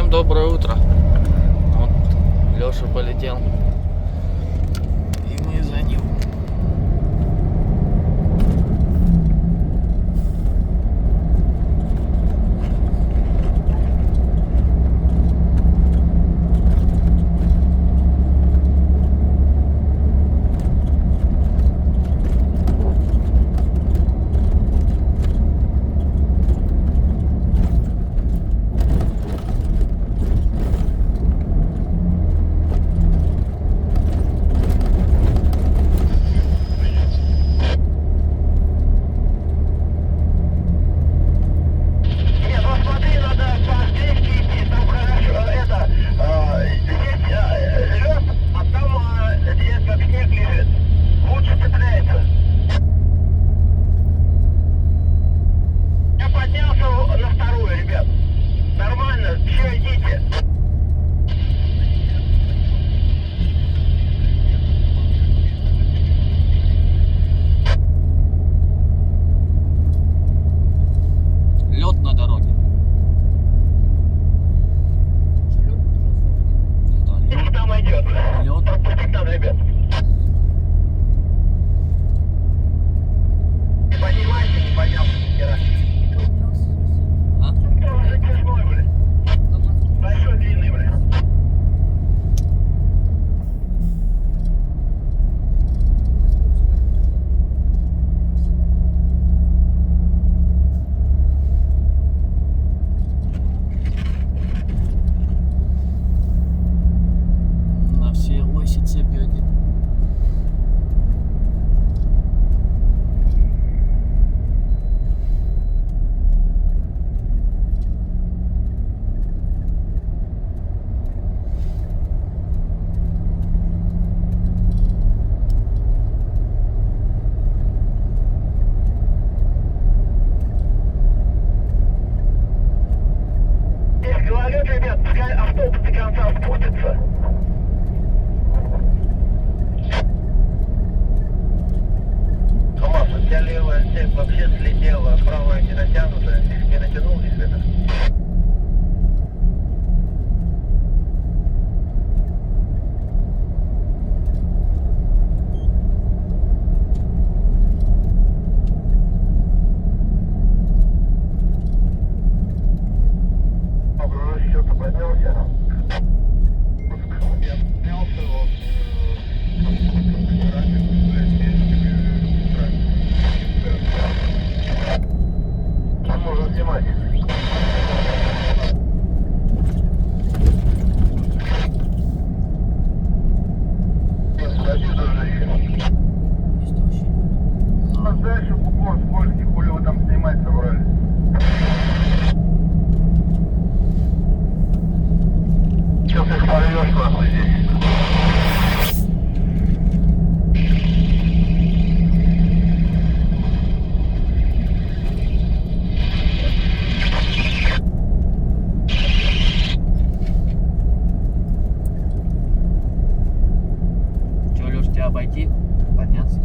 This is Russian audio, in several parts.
Всем доброе утро. Вот Леша полетел. И мы за ним. Лед на дороге. Там идет. Лед. Пропустить надо, ребят. Не понимаете, не понял, ни хера. А? Тоже затяжной, блин. Большой, длинный, блин. На все оси цепи один. Здесь гололед, ребят, пускай автобус до конца спустится. Томас, у тебя левая цепь вообще слетела, а правая не натянута. Не натянул действительно. Что-то поднялся. Я поднялся, вот, можно снимать. Подожди, дружище. А дальше бугор скользкий, хули вы там снимать собрались? Сейчас их порвешь нахуй здесь. Че, Леш, тебя обойти? Подняться?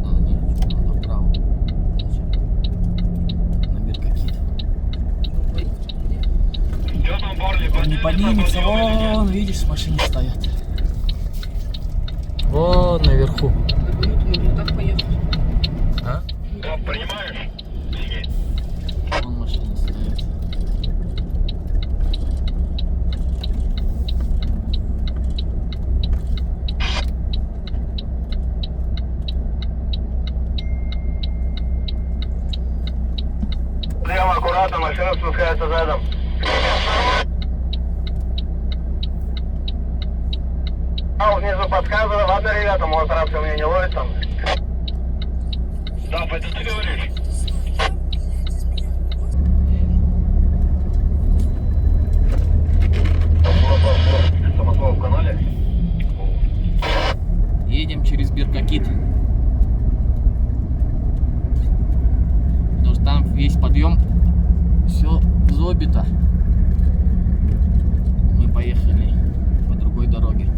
А, нет, надо вправо. Набер какие-то. Что там, парни? Он не поднимется, вон, видишь, машины стоят. Вон наверху. А? Как, понимаешь? Вон машины стоят. Прямо аккуратно, машина спускается задом. А, внизу подсказываю. Ладно, ребята, может, рация меня не ловит там. Да, это ты говоришь? Самосвал в канале? Едем через Беркакит. Потому что там весь подъем все забито. Мы поехали по другой дороге.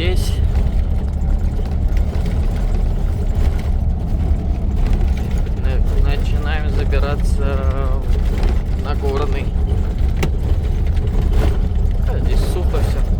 здесь. Начинаем забираться на Горный. А, здесь сухо все.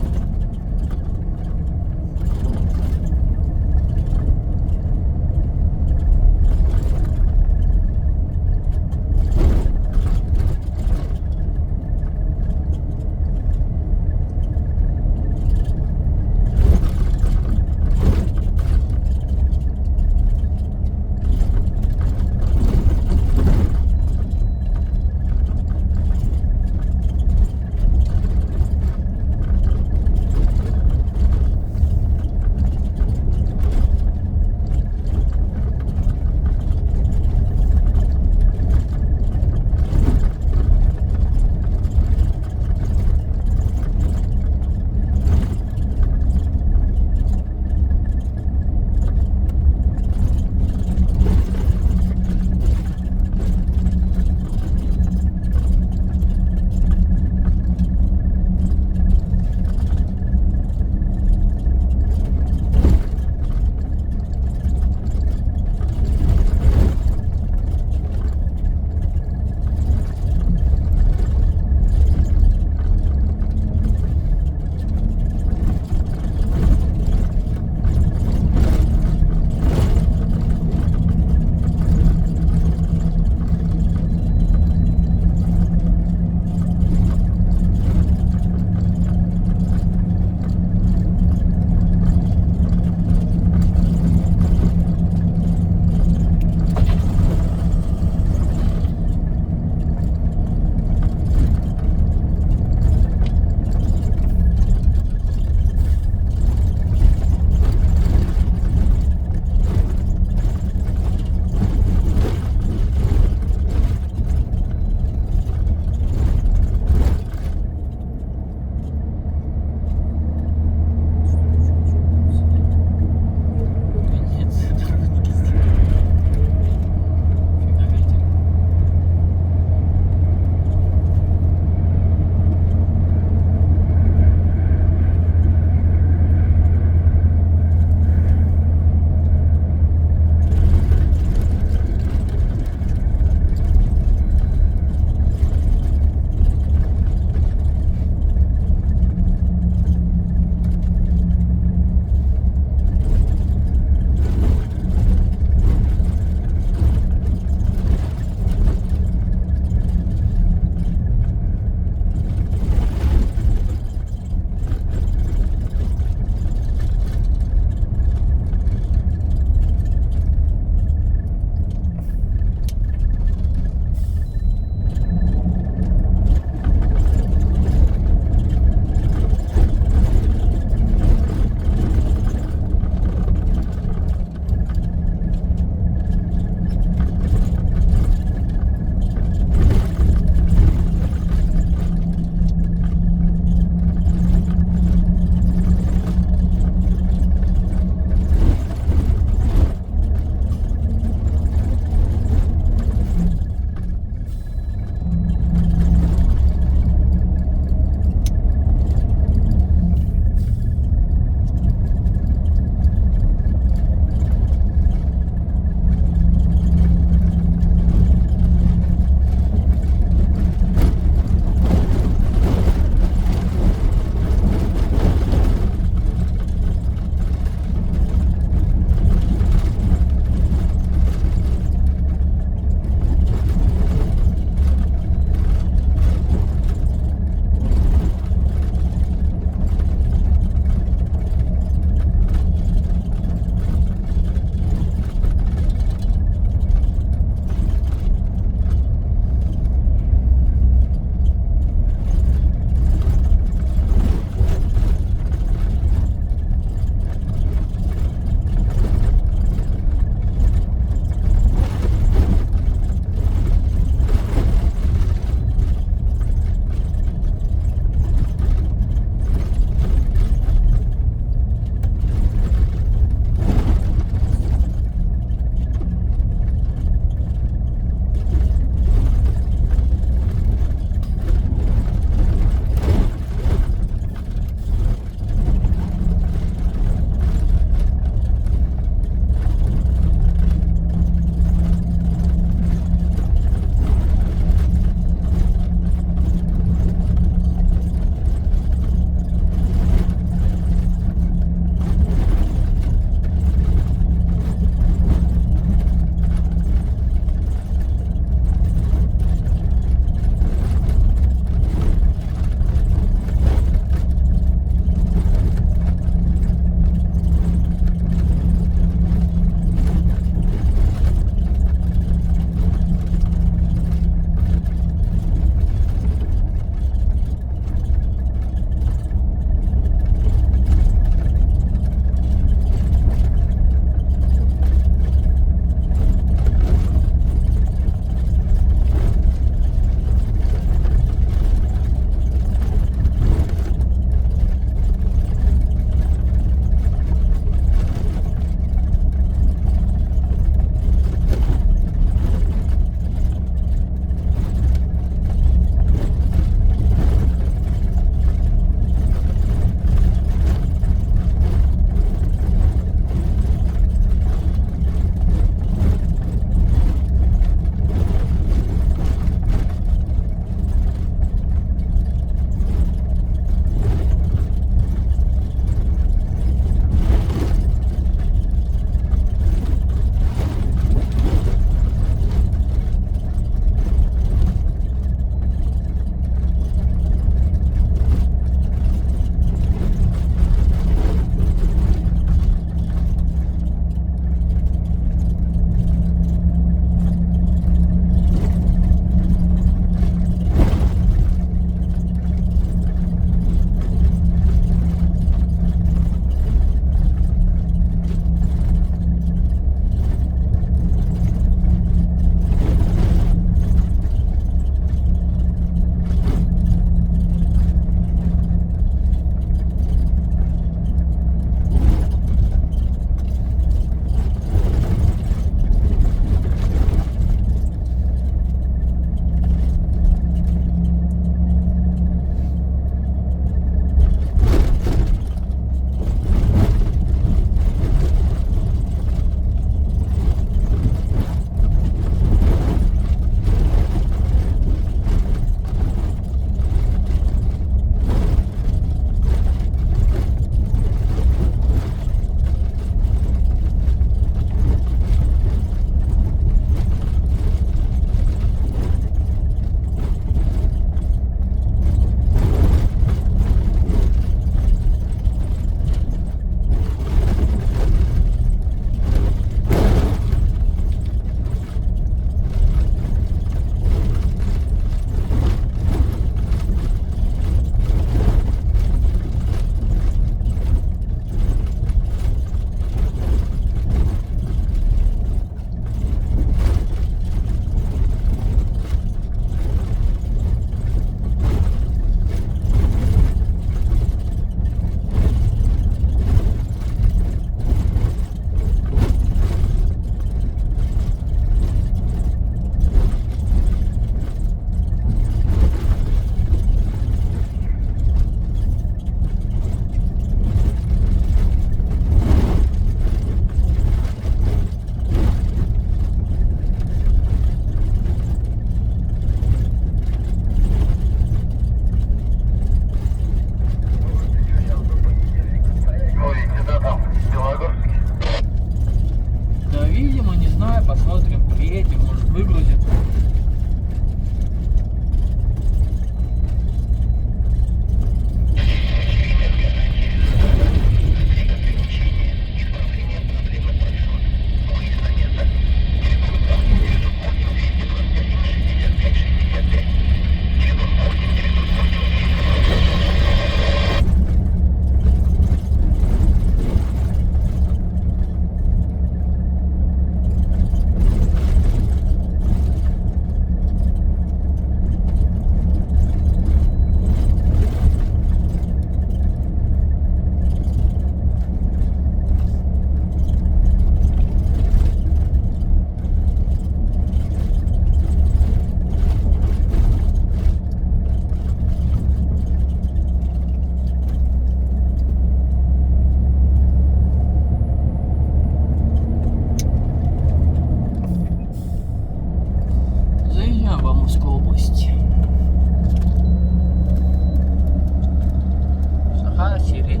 Да, Сири.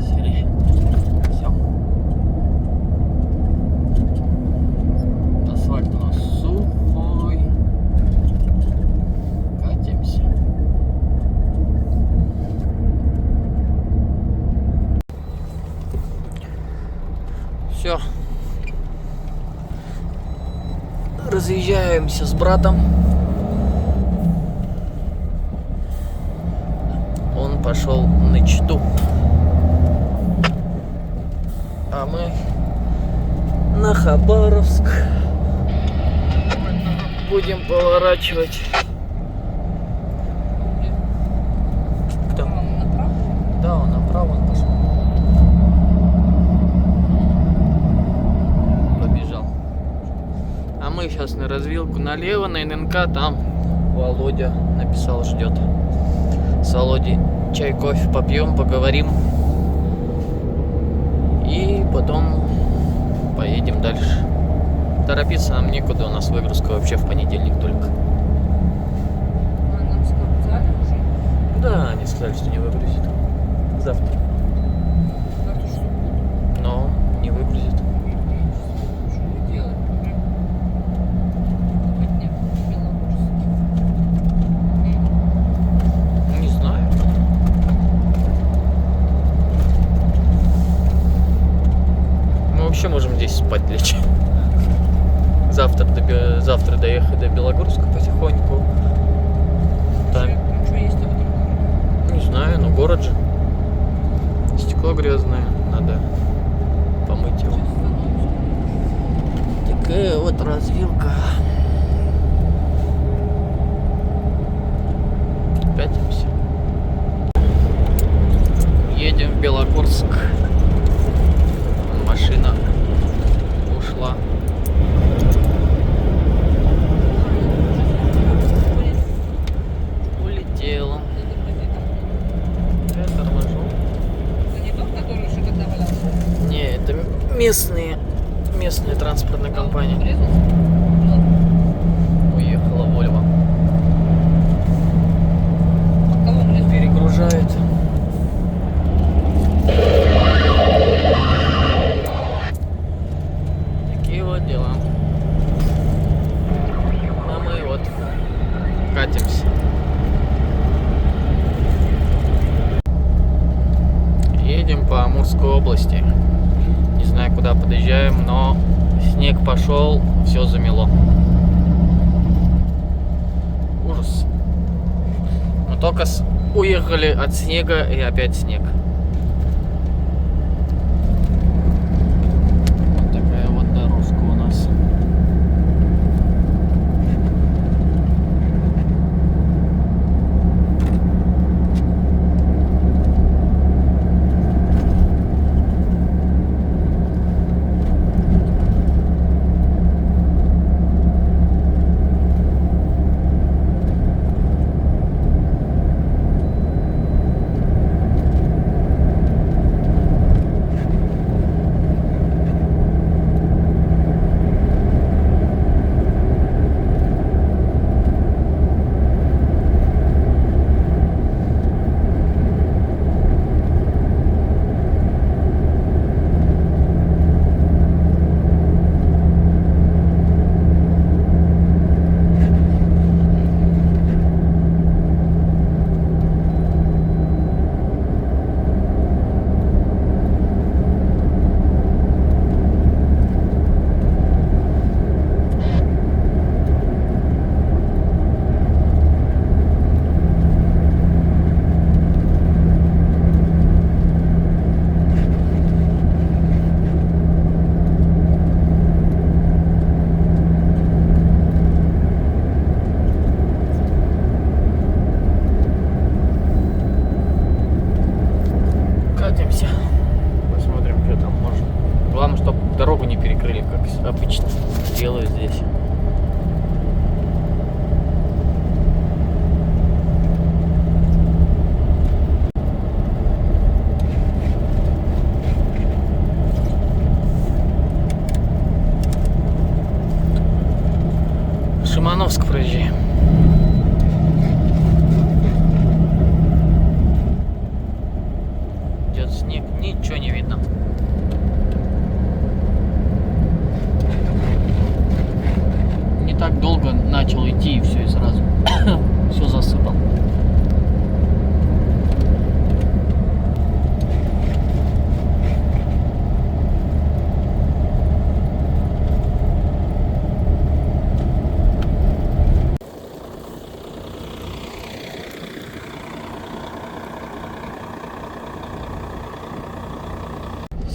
Сири. Все. Асфальт у нас сухой. Катимся. Все. Разъезжаемся с братом. Он пошел на Читу. А мы на Хабаровск. Будем поворачивать. Кто? Он направо? Да, он направо он пошел. Побежал. А мы сейчас на развилку налево, на ННК, там Володя написал, ждет. С Володей чай, кофе попьем, поговорим. И потом поедем дальше. Торопиться нам некуда, у нас выгрузка вообще в понедельник только. А нам сказали уже? Да, они сказали, что не выгрузит. Завтра. Завтра что? Но не выгрузит. Что мы делаем? Сегодня в Белогорске. Не знаю. Мы вообще можем здесь спать лечь. Завтра доехать до Белогорска потихоньку. Там, Что есть в этом городе? не знаю, но город же. Стекло грязное, надо помыть его. Такая вот развилка. Катимся. Едем в Белогорск. Машина ушла. Улетела. Я торможу. Это не тот, который еще когда валялся? Не, это местная транспортная компания. Врезался? Уехала Вольво. Кого он врезался? Перегружает. Такие вот дела. А мы вот катимся. Едем по Амурской области. Не знаю, куда подъезжаем, но снег пошел, все замело. Ужас. Мы только уехали от снега и опять снег. Вот такая вот дорожка у нас.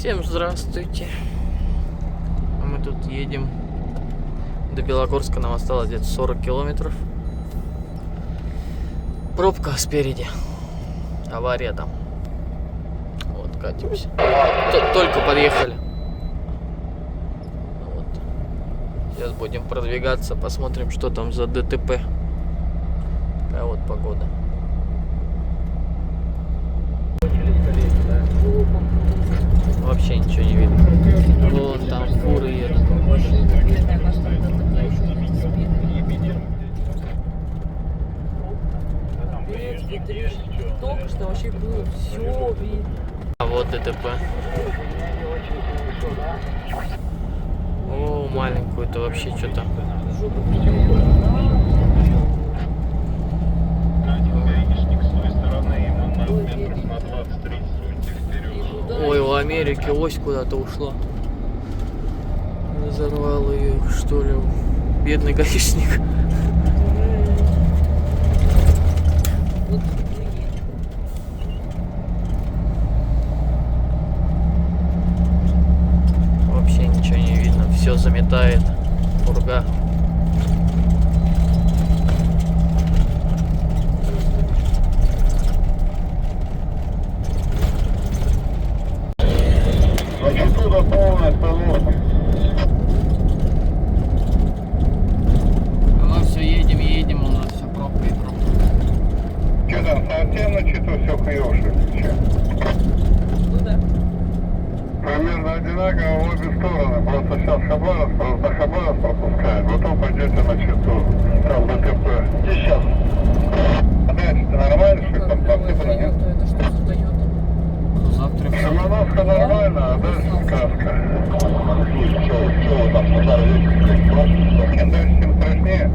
Всем здравствуйте. Мы тут едем до Белогорска, нам осталось где-то 40 километров. Пробка спереди. Авария там. Вот, катимся. Только подъехали. Вот. Сейчас будем продвигаться, посмотрим, что там за ДТП. Такая вот погода. Вообще ничего не видно. Вон там фуры едут. Только что вообще было все видно. А вот ДТП. О, маленькую-то вообще что-то. Ой, у Америки ось куда-то ушла. Разорвал ее, что ли. Бедный гаишник. Вообще ничего не видно. Все заметает. Пурга. Отсюда полная остановка. А мы все едем, у нас все пробка и пробка. Что там, совсем начато все хуёвше? Ну да. Примерно одинаково в обе стороны. Просто сейчас Хабаровск пропускает, потом пойдете на Читу. Там ДТП. Где сейчас? Опять, это нормально, что там посыпано, нет? Это что за Тойота? Завтра все. Шимановка нормально, а дальше сказка. Чего вы там пожар дальше тем страшнее.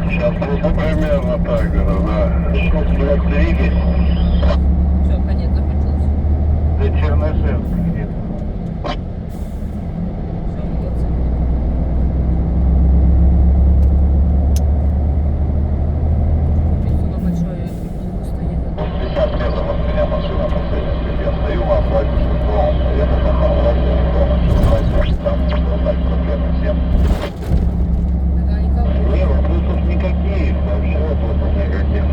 Сейчас вот примерно так где-то, да. Все, конец закончился. До Чернышевска где-то. Все, молодцы. Безумно большое долго стоит. 50 метров от меня машина последняя. Я стою, вам платье, что он поехал на Хорватию, там знать проблемы всем. Это они как бы... Не, вопросов никаких, вообще вопросов никаких.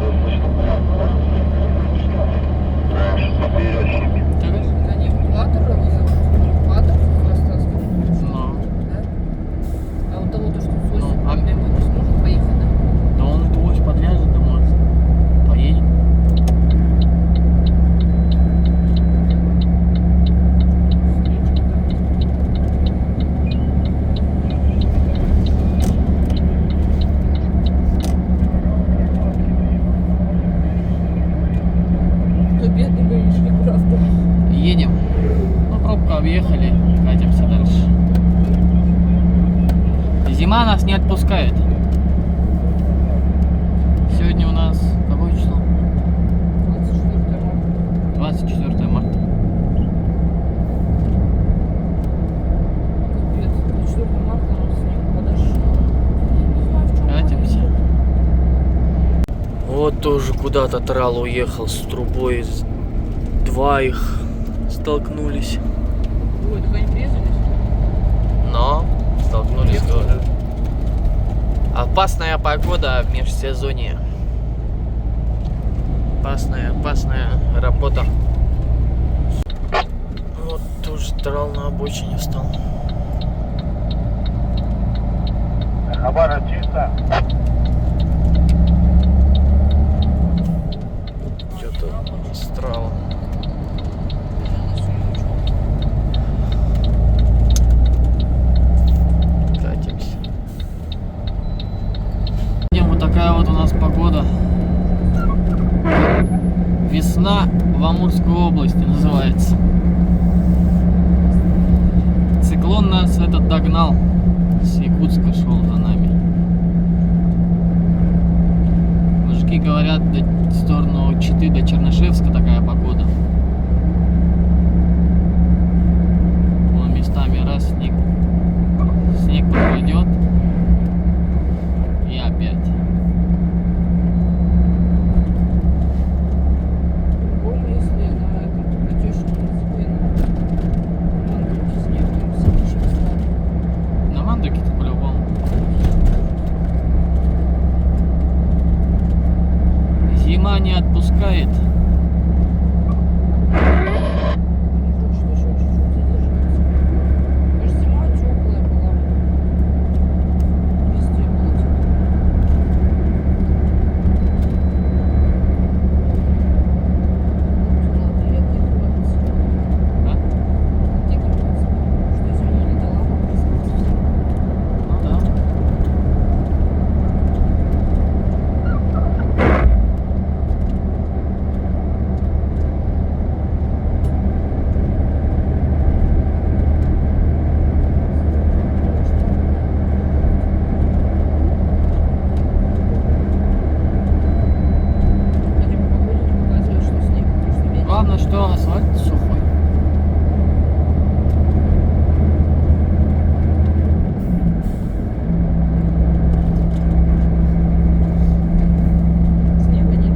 Берешь. Это они эвакуатора вызовут? Эвакуатор растаскивают? Ну, Да? А у того, то, что с осью Ну, а- проблемы, не сможет поехать, да? да он эту ось подвяжет, да может. Поедет. Встречка, да. Ну, бедный гаишник, правда. Едем. Ну, пробку объехали, катимся дальше. Зима нас не отпускает. Сегодня у нас какое число? 24 марта. 24 марта. Капец, 24 марта у нас снег подошел. Не знаю, в чем Катимся. дело. Вот тоже куда-то трал уехал с трубой. Два их столкнулись. Ой, так они врезались? Но столкнулись тоже. Опасная погода в межсезонье. Опасная работа. Вот тоже трал на обочине встал. Хабаров чисто. Что-то с тралом. Катимся. Вот такая вот у нас погода. Весна в Амурской области называется. Циклон нас этот догнал. С Якутска шел за нами. Мужики говорят, в сторону Читы до Чернышевска такая погода. Вон местами раз снег пропадет. И опять. По-моему, если на этом на тёщином языке Зима не отпускает. Что еще чуть-чуть задержаться. Может, зима теплая была. Везде было тепло. Надо и отыгрываться. А? Отыгрываться. Что зиму не дала, Ну да. хотя бы погода не показывает, что снег, что ветер. Главное, что асфальт сухой. Снега нет.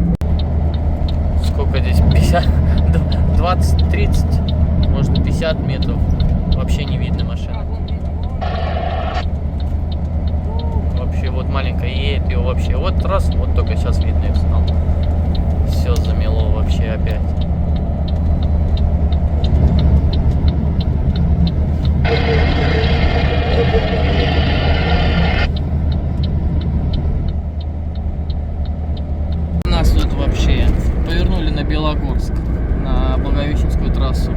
Сколько здесь? 50? 20, 30, может 50 метров. Вообще не видно машины. Вон видно. Вообще вот маленькая едет, его вообще вот раз, вот только сейчас видно их стало. Все замело вообще опять. У нас тут вообще повернули на Белогорск, на Благовещенскую трассу.